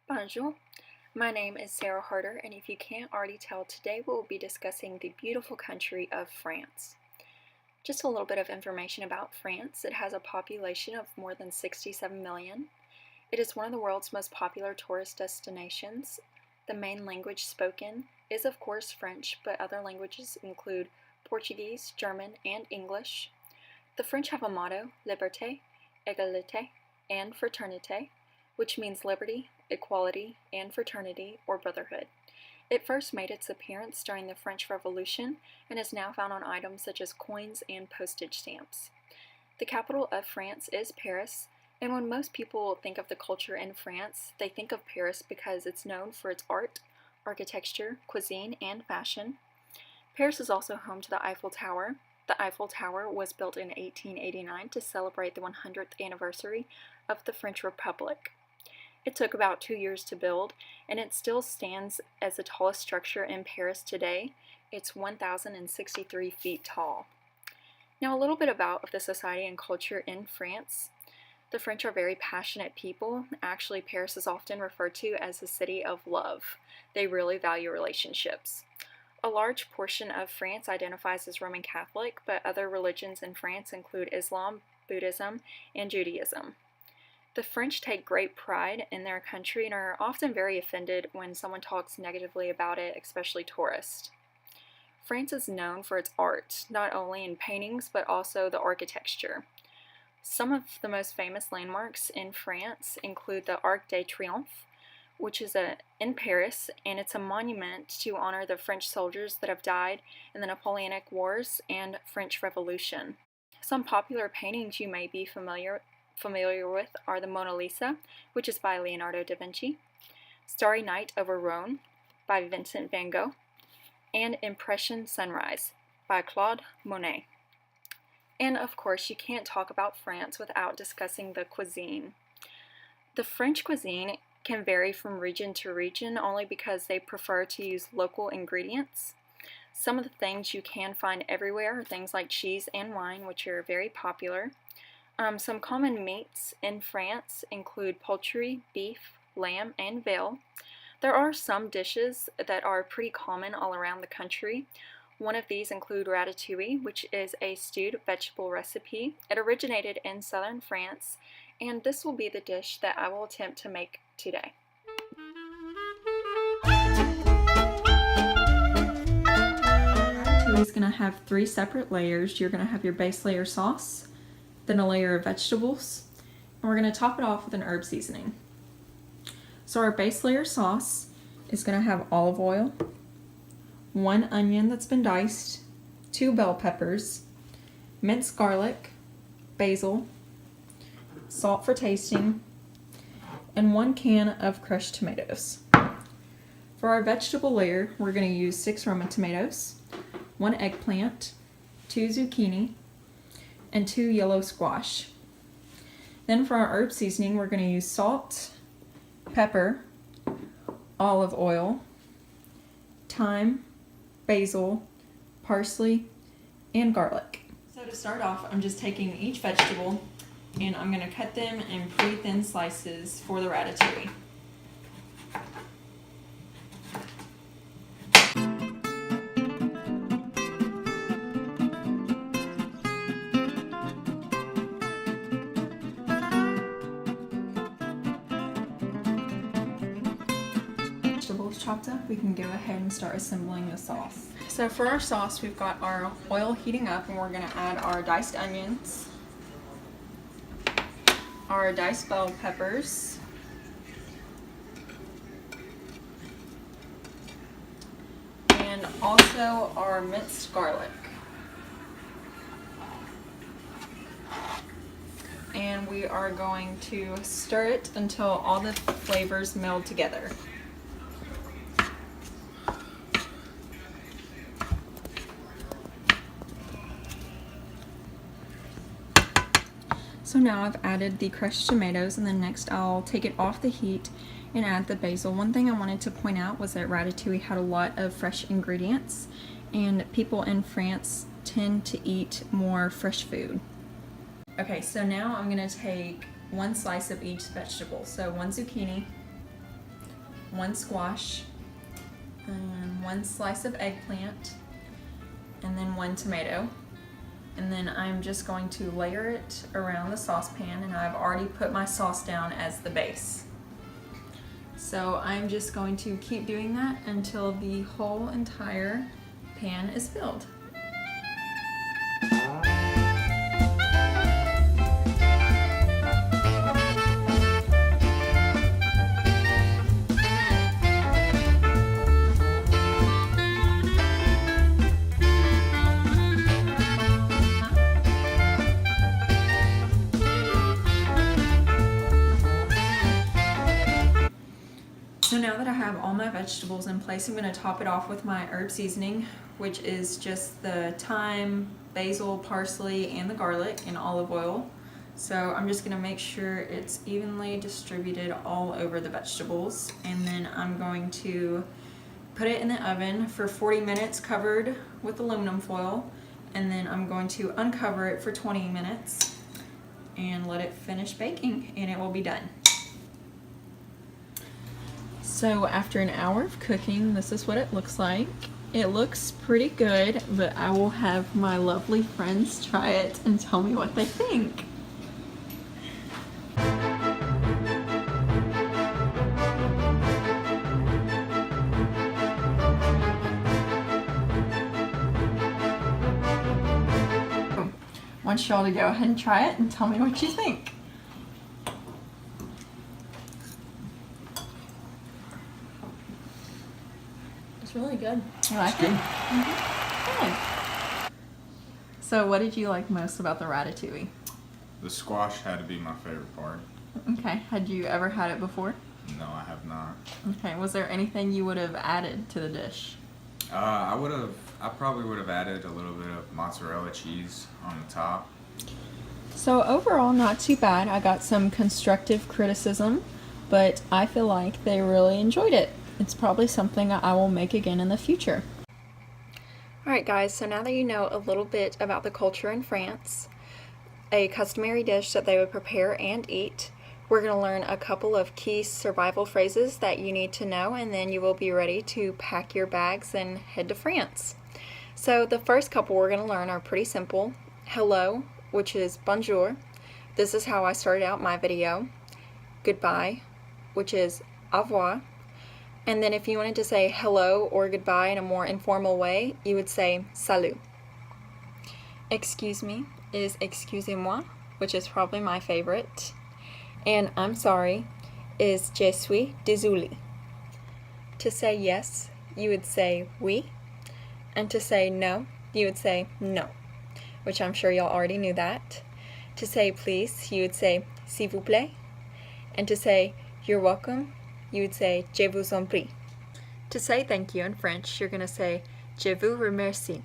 Bonjour, my name is Sarah Harder, and if you can't already tell, today we'll be discussing the beautiful country of France. Just a little bit of information about France. It has a population of more than 67 million. It is one of the world's most popular tourist destinations. The main language spoken is, of course, French, but other languages include Portuguese, German, and English. The French have a motto, Liberté, Égalité, and Fraternité, which means liberty, equality, and fraternity, or brotherhood. It first made its appearance during the French Revolution and is now found on items such as coins and postage stamps. The capital of France is Paris, and when most people think of the culture in France, they think of Paris because it's known for its art, architecture, cuisine, and fashion. Paris is also home to the Eiffel Tower. The Eiffel Tower was built in 1889 to celebrate the 100th anniversary of the French Republic. It took about 2 years to build, and it still stands as the tallest structure in Paris today. It's 1,063 feet tall. Now a little bit about the society and culture in France. The French are very passionate people. Actually, Paris is often referred to as the city of love. They really value relationships. A large portion of France identifies as Roman Catholic, but other religions in France include Islam, Buddhism, and Judaism. The French take great pride in their country and are often very offended when someone talks negatively about it, especially tourists. France is known for its art, not only in paintings but also the architecture. Some of the most famous landmarks in France include the Arc de Triomphe, which is in Paris, and it's a monument to honor the French soldiers that have died in the Napoleonic Wars and French Revolution. Some popular paintings you may be familiar with are the Mona Lisa, which is by Leonardo da Vinci, Starry Night over Rhone by Vincent van Gogh, and Impression Sunrise by Claude Monet. And of course, you can't talk about France without discussing the cuisine. The French cuisine can vary from region to region only because they prefer to use local ingredients. Some of the things you can find everywhere are things like cheese and wine, which are very popular. Some common meats in France include poultry, beef, lamb, and veal. There are some dishes that are pretty common all around the country. One of these include ratatouille, which is a stewed vegetable recipe. It originated in southern France, and this will be the dish that I will attempt to make today. Ratatouille is going to have 3 separate layers. You're going to have your base layer sauce, then a layer of vegetables, and we're going to top it off with an herb seasoning. So our base layer sauce is going to have olive oil, 1 onion that's been diced, 2 bell peppers, minced garlic, basil, salt for tasting, and 1 can of crushed tomatoes. For our vegetable layer, we're going to use 6 Roma tomatoes, 1 eggplant, 2 zucchini, and 2 yellow squash. Then for our herb seasoning, we're going to use salt, pepper, olive oil, thyme, basil, parsley, and garlic. So to start off, I'm just taking each vegetable and I'm going to cut them in pretty thin slices for the ratatouille. Vegetables chopped up, we can go ahead and start assembling the sauce. So for our sauce, we've got our oil heating up and we're going to add our diced onions, our diced bell peppers, and also our minced garlic. And we are going to stir it until all the flavors meld together. So now I've added the crushed tomatoes, and then next I'll take it off the heat and add the basil. One thing I wanted to point out was that ratatouille had a lot of fresh ingredients, and people in France tend to eat more fresh food. Okay, so now I'm going to take 1 slice of each vegetable. So 1 zucchini, 1 squash, and 1 slice of eggplant, and then 1 tomato. And then I'm just going to layer it around the saucepan, and I've already put my sauce down as the base. So I'm just going to keep doing that until the whole entire pan is filled. So now that I have all my vegetables in place, I'm going to top it off with my herb seasoning, which is just the thyme, basil, parsley, and the garlic and olive oil. So I'm just going to make sure it's evenly distributed all over the vegetables, and then I'm going to put it in the oven for 40 minutes covered with aluminum foil, and then I'm going to uncover it for 20 minutes and let it finish baking, and it will be done. So after an hour of cooking, this is what it looks like. It looks pretty good, but I will have my lovely friends try it and tell me what they think. I want y'all to go ahead and try it and tell me what you think. It's really good. You like it? Mm-hmm. Good. So what did you like most about the ratatouille? The squash had to be my favorite part. Okay. Had you ever had it before? No, I have not. Okay. Was there anything you would have added to the dish? I probably would have added a little bit of mozzarella cheese on the top. So overall, not too bad. I got some constructive criticism, but I feel like they really enjoyed it. It's probably something I will make again in the future. Alright guys, so now that you know a little bit about the culture in France, a customary dish that they would prepare and eat, we're going to learn a couple of key survival phrases that you need to know, and then you will be ready to pack your bags and head to France. So the first couple we're going to learn are pretty simple. Hello, which is bonjour. This is how I started out my video. Goodbye, which is au revoir. And then if you wanted to say hello or goodbye in a more informal way, you would say salut. Excuse me is excusez-moi, which is probably my favorite. And I'm sorry is je suis désolé. To say yes, you would say oui. And to say no, you would say no, which I'm sure y'all already knew that. To say please, you would say s'il vous plaît. And to say you're welcome, you would say je vous en prie. To say thank you in French, you're going to say je vous remercie.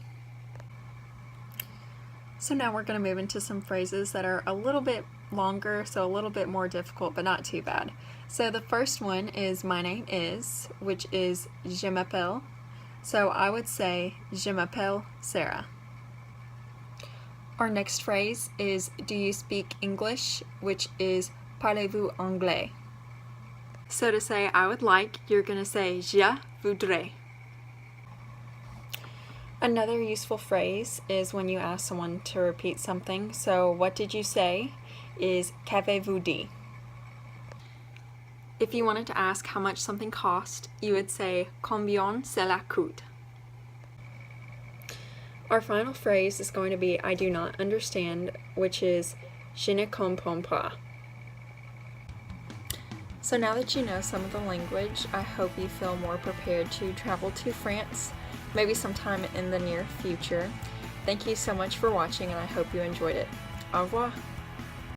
So now we're going to move into some phrases that are a little bit longer, so a little bit more difficult, but not too bad. So the first one is my name is, which is je m'appelle. So I would say je m'appelle Sarah. Our next phrase is do you speak English, which is parlez-vous anglais. So to say I would like, you're going to say je voudrais. Another useful phrase is when you ask someone to repeat something. So what did you say is qu'avez-vous dit? If you wanted to ask how much something cost, you would say combien cela coûte. Our final phrase is going to be I do not understand, which is je ne comprends pas. So now that you know some of the language, I hope you feel more prepared to travel to France, maybe sometime in the near future. Thank you so much for watching, and I hope you enjoyed it. Au revoir!